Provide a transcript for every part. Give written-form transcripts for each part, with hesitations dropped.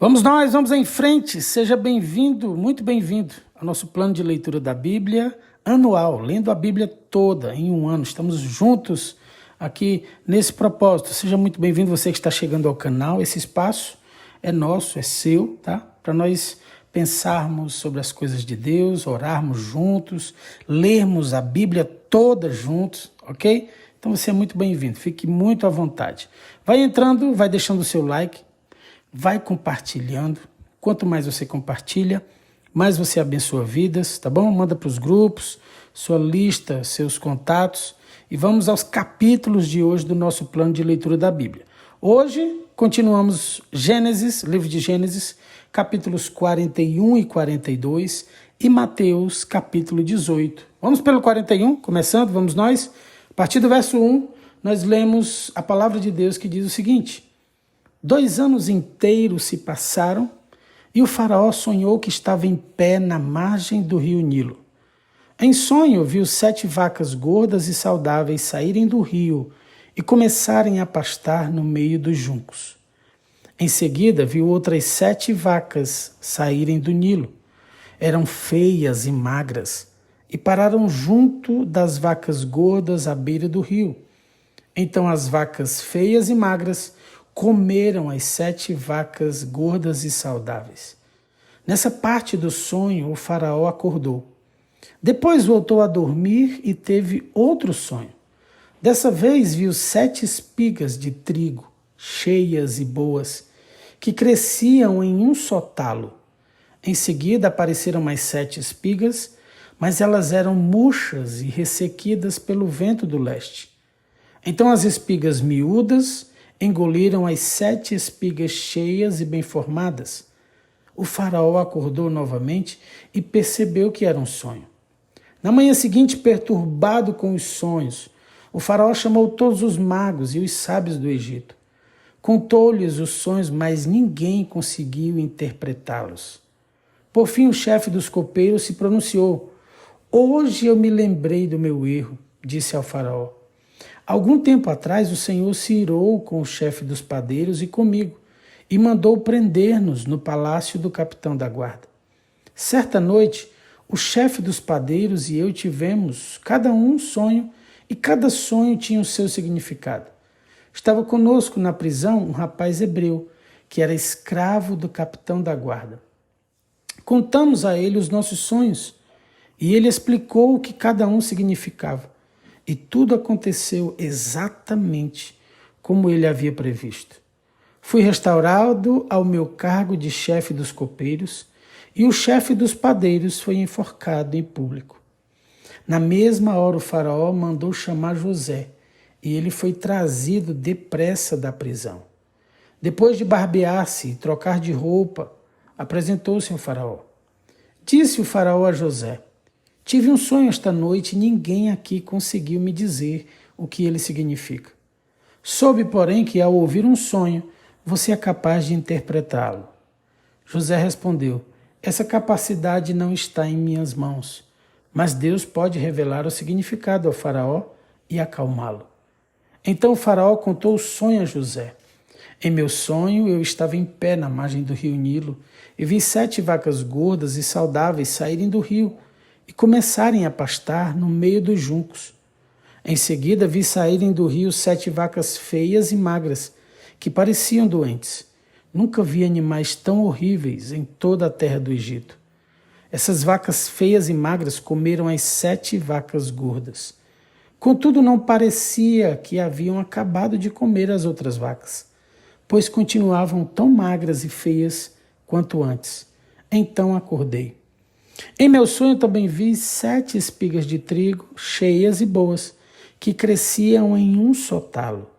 Vamos nós, vamos em frente. Seja bem-vindo, muito bem-vindo ao nosso plano de leitura da Bíblia anual, lendo a Bíblia toda em um ano. Estamos juntos aqui nesse propósito. Seja muito bem-vindo você que está chegando ao canal. Esse espaço é nosso, é seu, tá? Para nós pensarmos sobre as coisas de Deus, orarmos juntos, lermos a Bíblia toda juntos, ok? Então você é muito bem-vindo, fique muito à vontade. Vai entrando, vai deixando o seu like, vai compartilhando. Quanto mais você compartilha, mais você abençoa vidas, tá bom? Manda para os grupos, sua lista, seus contatos. E vamos aos capítulos de hoje do nosso plano de leitura da Bíblia. Hoje continuamos Gênesis, livro de Gênesis, capítulos 41 e 42 e Mateus, capítulo 18. Vamos pelo 41, começando, vamos nós. A partir do verso 1, nós lemos a palavra de Deus que diz o seguinte: 2 anos inteiros se passaram e o faraó sonhou que estava em pé na margem do rio Nilo. Em sonho, viu 7 vacas gordas e saudáveis saírem do rio e começarem a pastar no meio dos juncos. Em seguida, viu outras 7 vacas saírem do Nilo. Eram feias e magras e pararam junto das vacas gordas à beira do rio. Então as vacas feias e magras comeram as 7 vacas gordas e saudáveis. Nessa parte do sonho, o faraó acordou. Depois voltou a dormir e teve outro sonho. Dessa vez viu 7 espigas de trigo, cheias e boas, que cresciam em um só talo. Em seguida apareceram mais 7 espigas, mas elas eram murchas e ressequidas pelo vento do leste. Então as espigas miúdas engoliram as 7 espigas cheias e bem formadas. O faraó acordou novamente e percebeu que era um sonho. Na manhã seguinte, perturbado com os sonhos, o faraó chamou todos os magos e os sábios do Egito. Contou-lhes os sonhos, mas ninguém conseguiu interpretá-los. Por fim, o chefe dos copeiros se pronunciou. Hoje eu me lembrei do meu erro, disse ao faraó. Algum tempo atrás, o Senhor se irou com o chefe dos padeiros e comigo, e mandou prender-nos no palácio do capitão da guarda. Certa noite, o chefe dos padeiros e eu tivemos, cada um sonho, e cada sonho tinha o seu significado. Estava conosco na prisão um rapaz hebreu, que era escravo do capitão da guarda. Contamos a ele os nossos sonhos, e ele explicou o que cada um significava. E tudo aconteceu exatamente como ele havia previsto. Fui restaurado ao meu cargo de chefe dos copeiros e o chefe dos padeiros foi enforcado em público. Na mesma hora o faraó mandou chamar José e ele foi trazido depressa da prisão. Depois de barbear-se e trocar de roupa, apresentou-se ao faraó. Disse o faraó a José: tive um sonho esta noite e ninguém aqui conseguiu me dizer o que ele significa. Soube, porém, que ao ouvir um sonho, você é capaz de interpretá-lo. José respondeu: essa capacidade não está em minhas mãos, mas Deus pode revelar o significado ao faraó e acalmá-lo. Então o faraó contou o sonho a José. Em meu sonho, eu estava em pé na margem do rio Nilo e vi 7 vacas gordas e saudáveis saírem do rio e começarem a pastar no meio dos juncos. Em seguida, vi saírem do rio 7 vacas feias e magras, que pareciam doentes. Nunca vi animais tão horríveis em toda a terra do Egito. Essas vacas feias e magras comeram as 7 vacas gordas. Contudo, não parecia que haviam acabado de comer as outras vacas, pois continuavam tão magras e feias quanto antes. Então acordei. Em meu sonho também vi 7 espigas de trigo, cheias e boas, que cresciam em um só talo.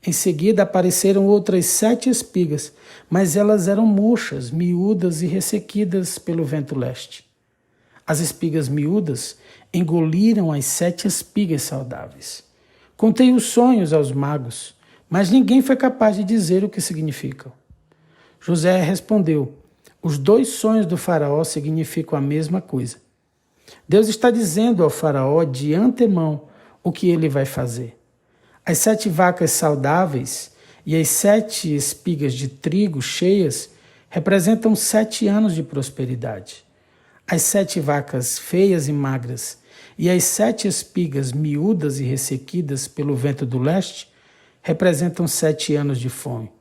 Em seguida apareceram outras 7 espigas, mas elas eram murchas, miúdas e ressequidas pelo vento leste. As espigas miúdas engoliram as 7 espigas saudáveis. Contei os sonhos aos magos, mas ninguém foi capaz de dizer o que significam. José respondeu: os 2 sonhos do faraó significam a mesma coisa. Deus está dizendo ao faraó de antemão o que ele vai fazer. As 7 vacas saudáveis e as 7 espigas de trigo cheias representam 7 anos de prosperidade. As 7 vacas feias e magras e as 7 espigas miúdas e ressequidas pelo vento do leste representam 7 anos de fome.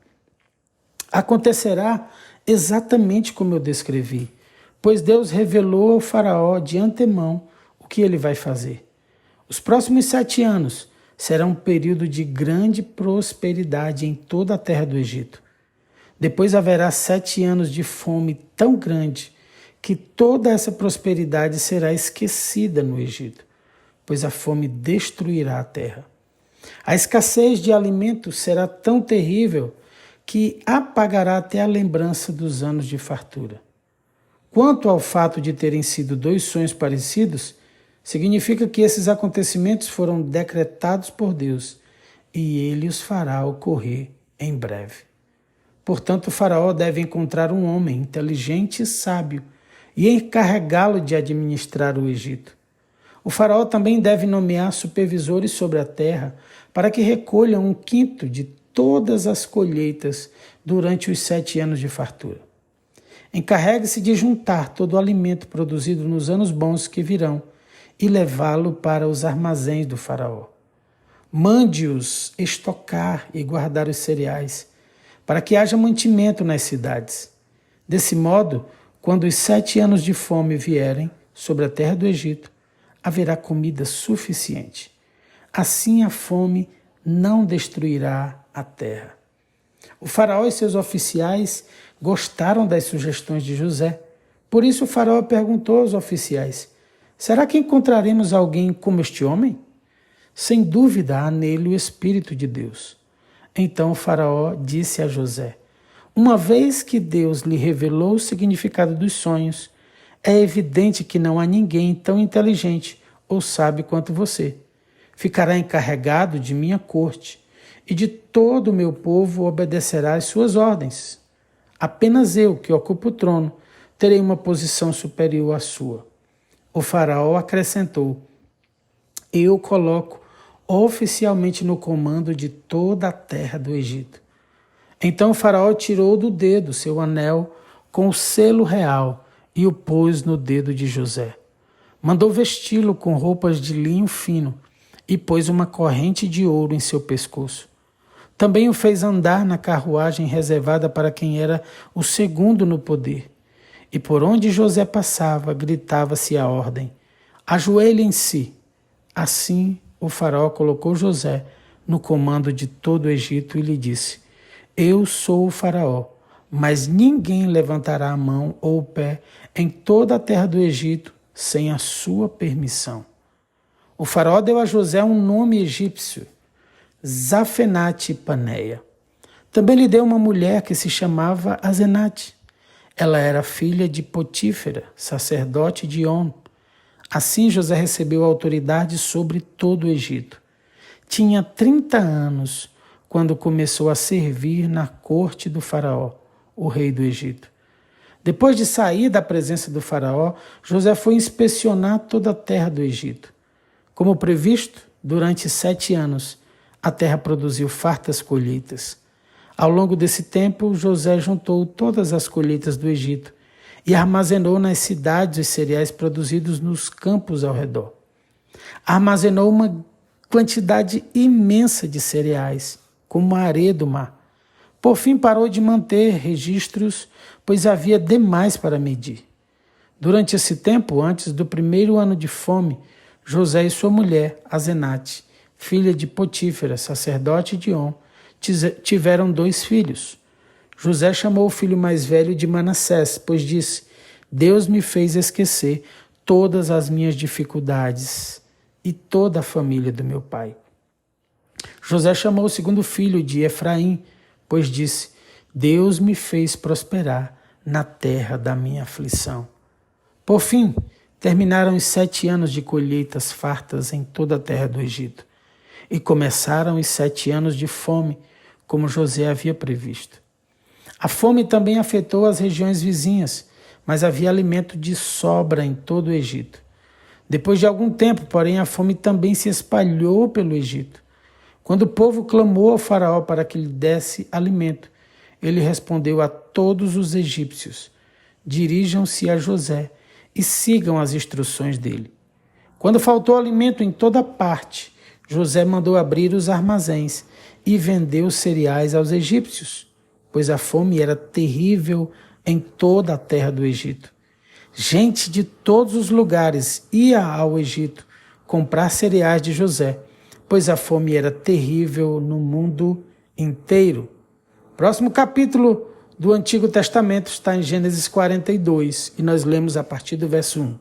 Acontecerá exatamente como eu descrevi, pois Deus revelou ao faraó de antemão o que ele vai fazer. Os próximos 7 anos serão um período de grande prosperidade em toda a terra do Egito. Depois haverá 7 anos de fome tão grande que toda essa prosperidade será esquecida no Egito, pois a fome destruirá a terra. A escassez de alimentos será tão terrível que apagará até a lembrança dos anos de fartura. Quanto ao fato de terem sido 2 sonhos parecidos, significa que esses acontecimentos foram decretados por Deus e ele os fará ocorrer em breve. Portanto, o faraó deve encontrar um homem inteligente e sábio e encarregá-lo de administrar o Egito. O faraó também deve nomear supervisores sobre a terra para que recolham 1/5 de todas as colheitas durante os 7 anos de fartura. Encarregue-se de juntar todo o alimento produzido nos anos bons que virão e levá-lo para os armazéns do faraó. Mande-os estocar e guardar os cereais, para que haja mantimento nas cidades. Desse modo, quando os 7 anos de fome vierem sobre a terra do Egito, haverá comida suficiente. Assim a fome não destruirá a terra. O faraó e seus oficiais gostaram das sugestões de José. Por isso o faraó perguntou aos oficiais: será que encontraremos alguém como este homem? Sem dúvida há nele o Espírito de Deus. Então o faraó disse a José: uma vez que Deus lhe revelou o significado dos sonhos, é evidente que não há ninguém tão inteligente ou sábio quanto você. Ficará encarregado de minha corte, e de todo o meu povo obedecerá às suas ordens. Apenas eu, que ocupo o trono, terei uma posição superior à sua. O faraó acrescentou: eu coloco oficialmente no comando de toda a terra do Egito. Então o faraó tirou do dedo seu anel com o selo real e o pôs no dedo de José. Mandou vesti-lo com roupas de linho fino e pôs uma corrente de ouro em seu pescoço. Também o fez andar na carruagem reservada para quem era o segundo no poder. E por onde José passava, gritava-se a ordem: ajoelhem-se. Assim o faraó colocou José no comando de todo o Egito e lhe disse: eu sou o faraó, mas ninguém levantará a mão ou o pé em toda a terra do Egito sem a sua permissão. O faraó deu a José um nome egípcio, Zafenate-Paneia. Também lhe deu uma mulher que se chamava Asenate. Ela era filha de Potífera, sacerdote de On. Assim José recebeu autoridade sobre todo o Egito. Tinha 30 anos quando começou a servir na corte do faraó, o rei do Egito. Depois de sair da presença do faraó, José foi inspecionar toda a terra do Egito. Como previsto, durante 7 anos, a terra produziu fartas colheitas. Ao longo desse tempo, José juntou todas as colheitas do Egito e armazenou nas cidades os cereais produzidos nos campos ao redor. Armazenou uma quantidade imensa de cereais, como a areia do mar. Por fim, parou de manter registros, pois havia demais para medir. Durante esse tempo, antes do 1º ano de fome, José e sua mulher, Asenate, filha de Potífera, sacerdote de On, tiveram 2 filhos. José chamou o filho mais velho de Manassés, pois disse: Deus me fez esquecer todas as minhas dificuldades e toda a família do meu pai. José chamou o segundo filho de Efraim, pois disse: Deus me fez prosperar na terra da minha aflição. Por fim, terminaram os 7 anos de colheitas fartas em toda a terra do Egito, e começaram os 7 anos de fome, como José havia previsto. A fome também afetou as regiões vizinhas, mas havia alimento de sobra em todo o Egito. Depois de algum tempo, porém, a fome também se espalhou pelo Egito. Quando o povo clamou ao faraó para que lhe desse alimento, ele respondeu a todos os egípcios: dirijam-se a José e sigam as instruções dele. Quando faltou alimento em toda parte, José mandou abrir os armazéns e vendeu os cereais aos egípcios, pois a fome era terrível em toda a terra do Egito. Gente de todos os lugares ia ao Egito comprar cereais de José, pois a fome era terrível no mundo inteiro. Próximo capítulo do Antigo Testamento está em Gênesis 42 e nós lemos a partir do verso 1.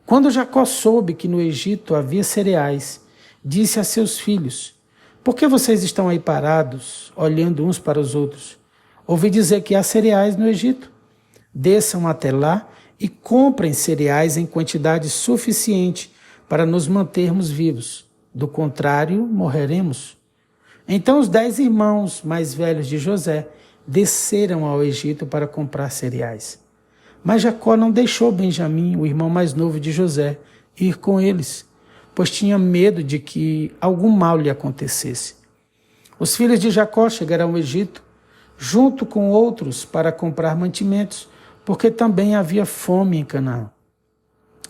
Quando Jacó soube que no Egito havia cereais, disse a seus filhos: por que vocês estão aí parados, olhando uns para os outros? Ouvi dizer que há cereais no Egito. Desçam até lá e comprem cereais em quantidade suficiente para nos mantermos vivos. Do contrário, morreremos. Então os 10 irmãos mais velhos de José desceram ao Egito para comprar cereais. Mas Jacó não deixou Benjamim, o irmão mais novo de José, ir com eles, pois tinha medo de que algum mal lhe acontecesse. Os filhos de Jacó chegaram ao Egito, junto com outros, para comprar mantimentos, porque também havia fome em Canaã.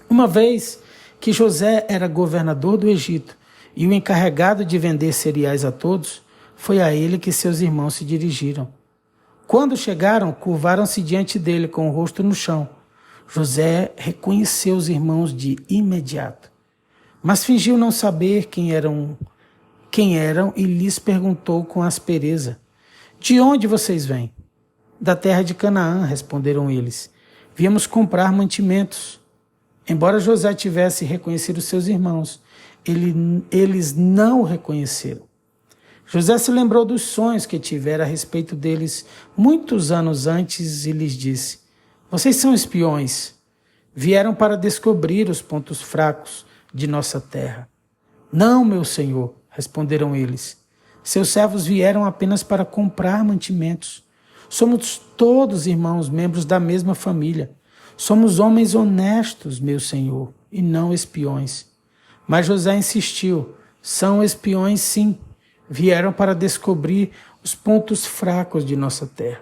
Uma vez que José era governador do Egito e o encarregado de vender cereais a todos, foi a ele que seus irmãos se dirigiram. Quando chegaram, curvaram-se diante dele com o rosto no chão. José reconheceu os irmãos de imediato, mas fingiu não saber quem eram e lhes perguntou com aspereza: de onde vocês vêm? Da terra de Canaã, responderam eles. Viemos comprar mantimentos. Embora José tivesse reconhecido seus irmãos, eles não o reconheceram. José se lembrou dos sonhos que tivera a respeito deles muitos anos antes e lhes disse: vocês são espiões. Vieram para descobrir os pontos fracos de nossa terra. Não, meu senhor, responderam eles. Seus servos vieram apenas para comprar mantimentos. Somos todos irmãos, membros da mesma família. Somos homens honestos, meu senhor, e não espiões. Mas José insistiu: são espiões, sim. Vieram para descobrir os pontos fracos de nossa terra.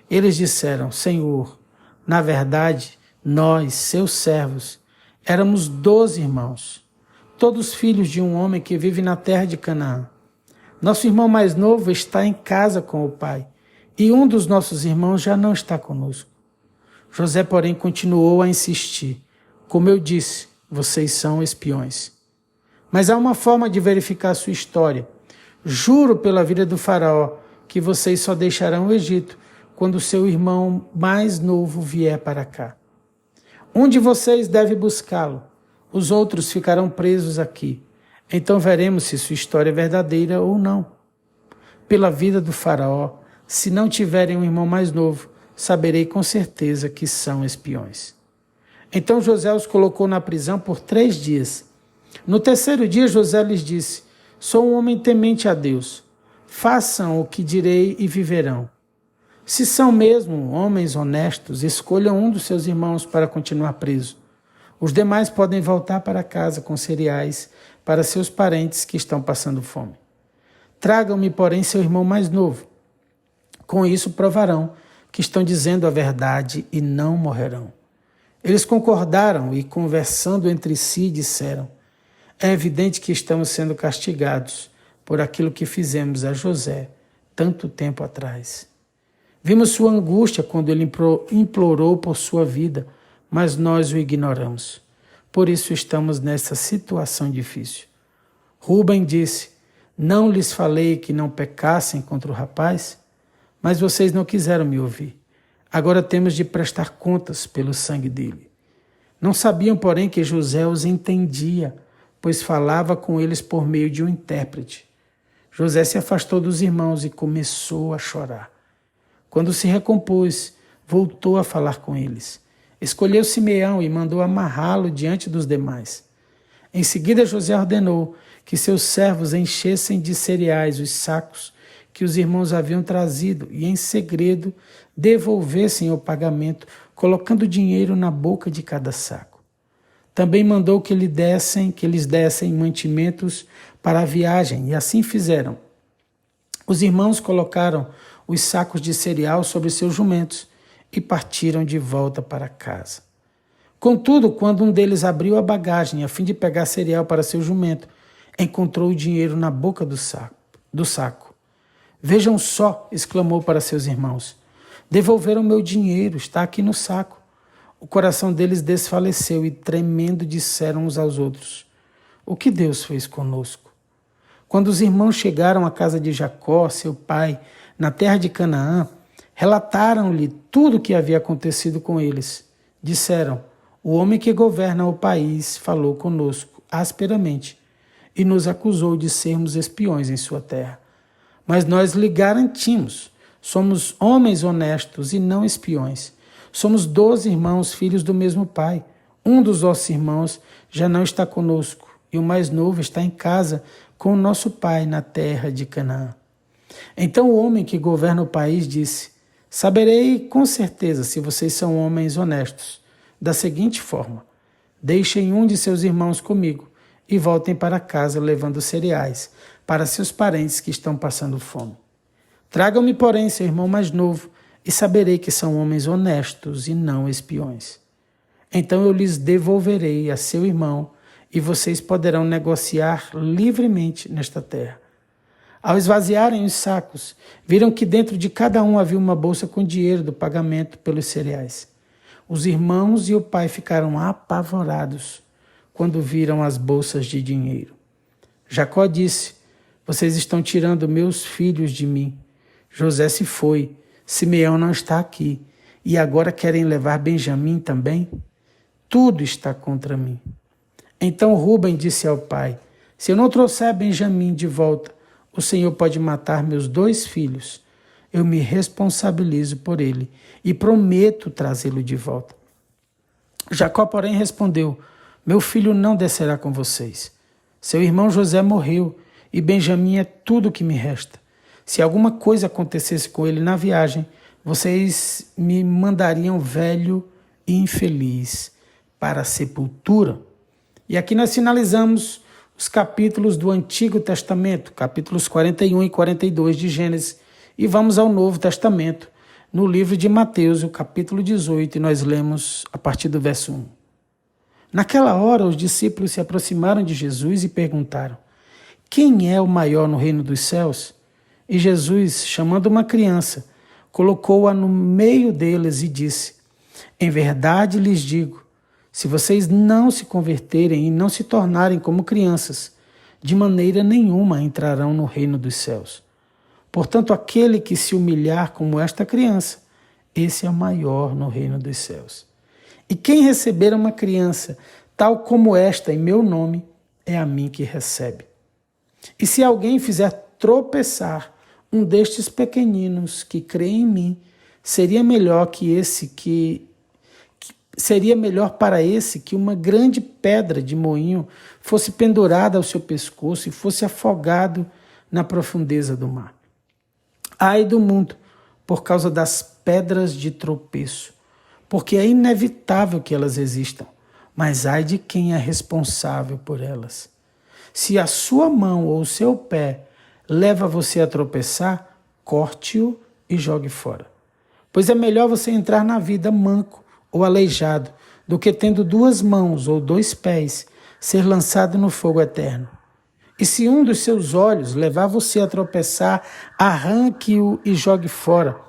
Eles disseram: Senhor, na verdade, nós, seus servos, éramos 12 irmãos, todos filhos de um homem que vive na terra de Canaã. Nosso irmão mais novo está em casa com o pai, e um dos nossos irmãos já não está conosco. José, porém, continuou a insistir: como eu disse, vocês são espiões. Mas há uma forma de verificar a sua história. Juro pela vida do faraó que vocês só deixarão o Egito quando seu irmão mais novo vier para cá. Um de vocês deve buscá-lo, os outros ficarão presos aqui. Então veremos se sua história é verdadeira ou não. Pela vida do faraó, se não tiverem um irmão mais novo, saberei com certeza que são espiões. Então José os colocou na prisão por 3 dias. No terceiro dia José lhes disse: sou um homem temente a Deus. Façam o que direi e viverão. Se são mesmo homens honestos, escolham um dos seus irmãos para continuar preso. Os demais podem voltar para casa com cereais para seus parentes que estão passando fome. Tragam-me, porém, seu irmão mais novo. Com isso provarão que estão dizendo a verdade e não morrerão. Eles concordaram e, conversando entre si, disseram: é evidente que estamos sendo castigados por aquilo que fizemos a José tanto tempo atrás. Vimos sua angústia quando ele implorou por sua vida, mas nós o ignoramos. Por isso estamos nessa situação difícil. Rúben disse: não lhes falei que não pecassem contra o rapaz? Mas vocês não quiseram me ouvir. Agora temos de prestar contas pelo sangue dele. Não sabiam, porém, que José os entendia, pois falava com eles por meio de um intérprete. José se afastou dos irmãos e começou a chorar. Quando se recompôs, voltou a falar com eles. Escolheu Simeão e mandou amarrá-lo diante dos demais. Em seguida, José ordenou que seus servos enchessem de cereais os sacos que os irmãos haviam trazido e, em segredo, devolvessem o pagamento, colocando dinheiro na boca de cada saco. Também mandou que lhes dessem mantimentos para a viagem, e assim fizeram. Os irmãos colocaram os sacos de cereal sobre seus jumentos e partiram de volta para casa. Contudo, quando um deles abriu a bagagem a fim de pegar cereal para seu jumento, encontrou o dinheiro na boca do saco. Vejam só, exclamou para seus irmãos. Devolveram meu dinheiro, está aqui no saco. O coração deles desfaleceu e, tremendo, disseram uns aos outros: o que Deus fez conosco? Quando os irmãos chegaram à casa de Jacó, seu pai, na terra de Canaã, relataram-lhe tudo o que havia acontecido com eles. Disseram: o homem que governa o país falou conosco asperamente e nos acusou de sermos espiões em sua terra. Mas nós lhe garantimos, somos homens honestos e não espiões. Somos 12 irmãos, filhos do mesmo pai. Um dos nossos irmãos já não está conosco e o mais novo está em casa com o nosso pai na terra de Canaã. Então o homem que governa o país disse: saberei com certeza se vocês são homens honestos. Da seguinte forma: deixem um de seus irmãos comigo e voltem para casa levando cereais para seus parentes que estão passando fome. Tragam-me, porém, seu irmão mais novo, e saberei que são homens honestos e não espiões. Então eu lhes devolverei a seu irmão, e vocês poderão negociar livremente nesta terra. Ao esvaziarem os sacos, viram que dentro de cada um havia uma bolsa com dinheiro do pagamento pelos cereais. Os irmãos e o pai ficaram apavorados quando viram as bolsas de dinheiro. Jacó disse: vocês estão tirando meus filhos de mim. José se foi, Simeão não está aqui, e agora querem levar Benjamim também? Tudo está contra mim. Então Rúben disse ao pai: se eu não trouxer Benjamim de volta, o Senhor pode matar meus 2 filhos. Eu me responsabilizo por ele e prometo trazê-lo de volta. Jacó, porém, respondeu: meu filho não descerá com vocês. Seu irmão José morreu e Benjamim é tudo o que me resta. Se alguma coisa acontecesse com ele na viagem, vocês me mandariam velho e infeliz para a sepultura. E aqui nós finalizamos os capítulos do Antigo Testamento, capítulos 41 e 42 de Gênesis, e vamos ao Novo Testamento, no livro de Mateus, o capítulo 18, e nós lemos a partir do verso 1. Naquela hora, os discípulos se aproximaram de Jesus e perguntaram: quem é o maior no reino dos céus? E Jesus, chamando uma criança, colocou-a no meio deles e disse: em verdade lhes digo, se vocês não se converterem e não se tornarem como crianças, de maneira nenhuma entrarão no reino dos céus. Portanto, aquele que se humilhar como esta criança, esse é o maior no reino dos céus. E quem receber uma criança, tal como esta, em meu nome, é a mim que recebe. E se alguém fizer tropeçar um destes pequeninos que crê em mim, seria melhor para esse que uma grande pedra de moinho fosse pendurada ao seu pescoço e fosse afogado na profundeza do mar. Ai do mundo, por causa das pedras de tropeço, porque é inevitável que elas existam, mas ai de quem é responsável por elas. Se a sua mão ou o seu pé leva você a tropeçar, corte-o e jogue fora. Pois é melhor você entrar na vida manco ou aleijado, do que tendo 2 mãos ou 2 pés, ser lançado no fogo eterno. E se um dos seus olhos levar você a tropeçar, arranque-o e jogue fora.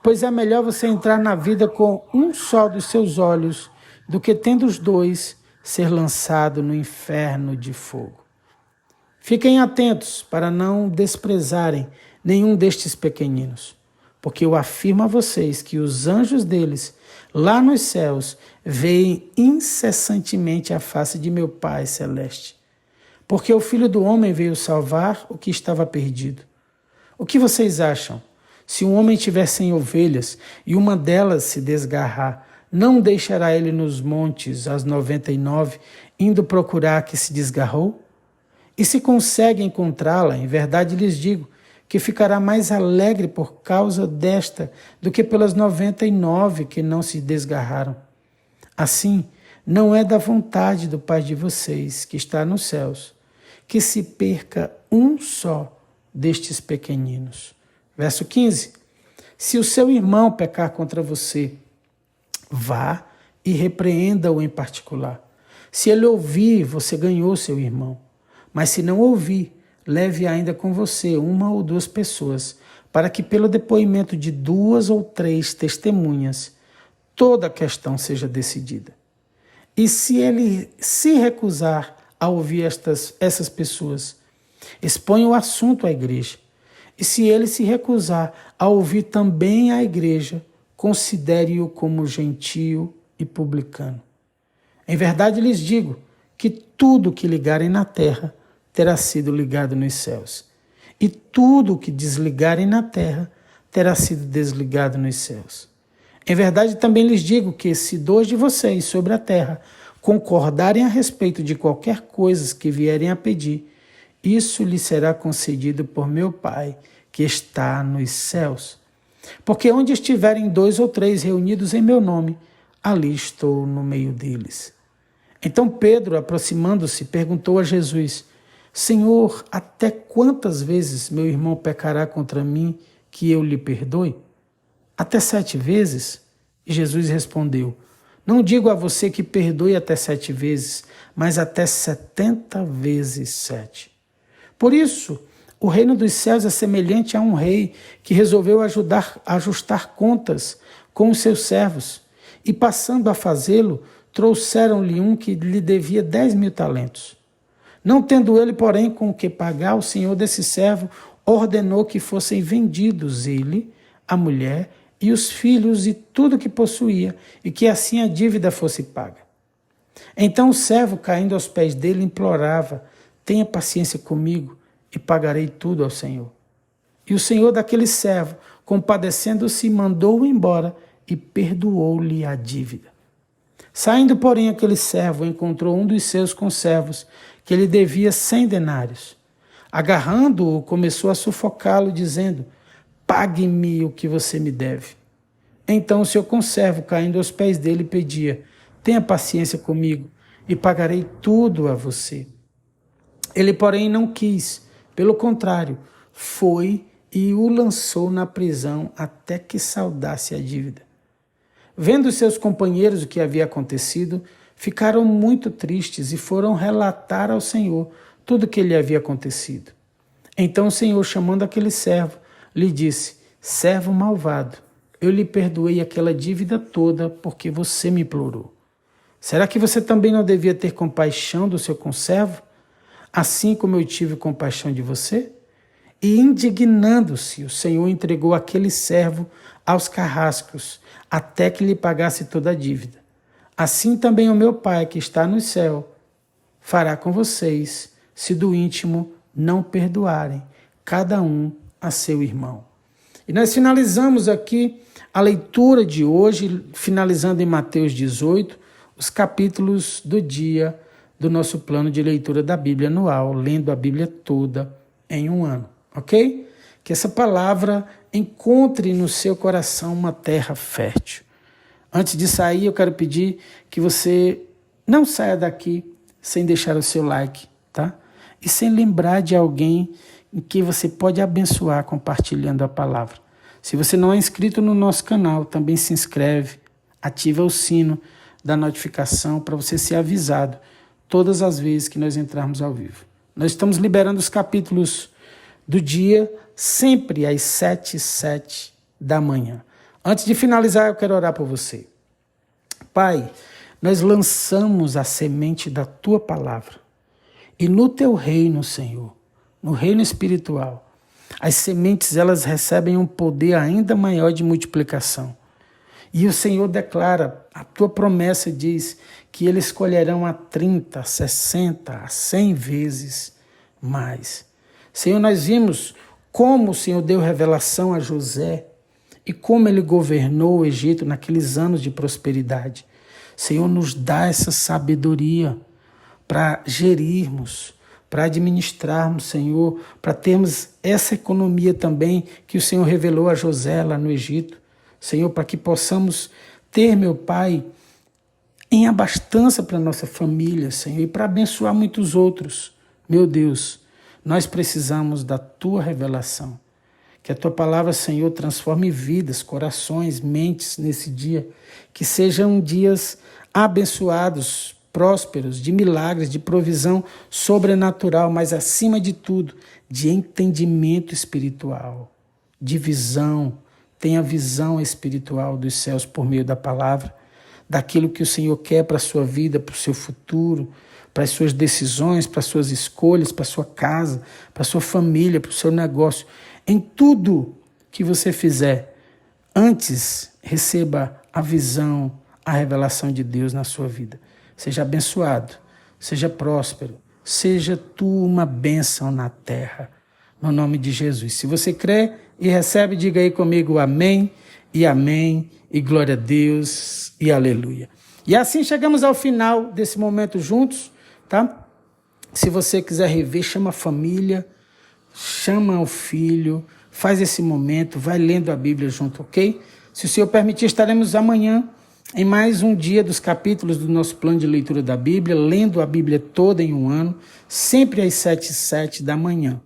Pois é melhor você entrar na vida com um só dos seus olhos, do que tendo os 2, ser lançado no inferno de fogo. Fiquem atentos para não desprezarem nenhum destes pequeninos, porque eu afirmo a vocês que os anjos deles, lá nos céus, veem incessantemente a face de meu Pai celeste. Porque o Filho do Homem veio salvar o que estava perdido. O que vocês acham? Se um homem tiver 100 ovelhas e uma delas se desgarrar, não deixará ele nos montes as 99, indo procurar a que se desgarrou? E se consegue encontrá-la, em verdade lhes digo, que ficará mais alegre por causa desta do que pelas 99 que não se desgarraram. Assim, não é da vontade do Pai de vocês, que está nos céus, que se perca um só destes pequeninos. Verso 15. Se o seu irmão pecar contra você, vá e repreenda-o em particular. Se ele ouvir, você ganhou seu irmão. Mas se não ouvir, leve ainda com você 1 ou 2 pessoas, para que pelo depoimento de 2 ou 3 testemunhas, toda a questão seja decidida. E se ele se recusar a ouvir essas pessoas, exponha o assunto à igreja. E se ele se recusar a ouvir também a igreja, considere-o como gentio e publicano. Em verdade lhes digo que tudo que ligarem na terra terá sido ligado nos céus, e tudo que desligarem na terra terá sido desligado nos céus. Em verdade também lhes digo que se 2 de vocês sobre a terra concordarem a respeito de qualquer coisa que vierem a pedir, isso lhe será concedido por meu Pai, que está nos céus. Porque onde estiverem 2 ou 3 reunidos em meu nome, ali estou no meio deles. Então Pedro, aproximando-se, perguntou a Jesus: Senhor, até quantas vezes meu irmão pecará contra mim que eu lhe perdoe? Até 7 vezes? E Jesus respondeu: Não digo a você que perdoe até 7 vezes, mas até 70 vezes 7. Por isso, o reino dos céus é semelhante a um rei que resolveu ajustar contas com os seus servos, e passando a fazê-lo, trouxeram-lhe um que lhe devia 10.000 talentos. Não tendo ele, porém, com o que pagar, o senhor desse servo ordenou que fossem vendidos ele, a mulher e os filhos e tudo que possuía, e que assim a dívida fosse paga. Então o servo, caindo aos pés dele, implorava: Tenha paciência comigo e pagarei tudo ao Senhor. E o senhor daquele servo, compadecendo-se, mandou-o embora e perdoou-lhe a dívida. Saindo, porém, aquele servo encontrou um dos seus conservos que lhe devia 100 denários. Agarrando-o, começou a sufocá-lo, dizendo: Pague-me o que você me deve. Então o seu conservo, caindo aos pés dele, pedia: Tenha paciência comigo e pagarei tudo a você. Ele, porém, não quis. Pelo contrário, foi e o lançou na prisão até que saldasse a dívida. Vendo seus companheiros o que havia acontecido, ficaram muito tristes e foram relatar ao Senhor tudo o que lhe havia acontecido. Então o Senhor, chamando aquele servo, lhe disse: Servo malvado, eu lhe perdoei aquela dívida toda porque você me implorou. Será que você também não devia ter compaixão do seu conservo, assim como eu tive compaixão de você? E indignando-se, o Senhor entregou aquele servo aos carrascos, até que lhe pagasse toda a dívida. Assim também o meu Pai, que está no céu, fará com vocês, se do íntimo não perdoarem, cada um a seu irmão. E nós finalizamos aqui a leitura de hoje, finalizando em Mateus 18, os capítulos do dia do nosso plano de leitura da Bíblia anual, lendo a Bíblia toda em um ano, ok? Que essa palavra encontre no seu coração uma terra fértil. Antes de sair, eu quero pedir que você não saia daqui sem deixar o seu like, tá? E sem lembrar de alguém em que você pode abençoar compartilhando a palavra. Se você não é inscrito no nosso canal, também se inscreve, ativa o sino da notificação para você ser avisado todas as vezes que nós entrarmos ao vivo. Nós estamos liberando os capítulos do dia sempre às 7h07 da manhã. Antes de finalizar, eu quero orar por você. Pai, nós lançamos a semente da Tua palavra. E no Teu reino, Senhor, no reino espiritual, as sementes elas recebem um poder ainda maior de multiplicação. E o Senhor declara, a Tua promessa diz que eles colherão a 30, a 60, a 100 vezes mais. Senhor, nós vimos como o Senhor deu revelação a José e como ele governou o Egito naqueles anos de prosperidade. Senhor, nos dá essa sabedoria para gerirmos, para administrarmos, Senhor, para termos essa economia também que o Senhor revelou a José lá no Egito. Senhor, para que possamos ter, meu Pai, em abastança para a nossa família, Senhor, e para abençoar muitos outros. Meu Deus, nós precisamos da Tua revelação. Que a tua palavra, Senhor, transforme vidas, corações, mentes nesse dia. Que sejam dias abençoados, prósperos, de milagres, de provisão sobrenatural, mas acima de tudo, de entendimento espiritual, de visão. Tenha visão espiritual dos céus por meio da palavra, daquilo que o Senhor quer para a sua vida, para o seu futuro, para as suas decisões, para as suas escolhas, para a sua casa, para a sua família, para o seu negócio. Em tudo que você fizer, antes receba a visão, a revelação de Deus na sua vida. Seja abençoado, seja próspero, seja tu uma bênção na terra, no nome de Jesus. Se você crê e recebe, diga aí comigo amém, e glória a Deus, e aleluia. E assim chegamos ao final desse momento juntos, tá? Se você quiser rever, chama a família, chama o filho, faz esse momento, vai lendo a Bíblia junto, ok? Se o Senhor permitir, estaremos amanhã em mais um dia dos capítulos do nosso plano de leitura da Bíblia, lendo a Bíblia toda em um ano, sempre às 7h07 da manhã.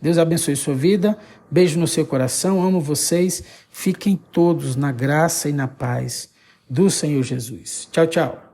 Deus abençoe sua vida, beijo no seu coração, amo vocês, fiquem todos na graça e na paz do Senhor Jesus. Tchau, tchau.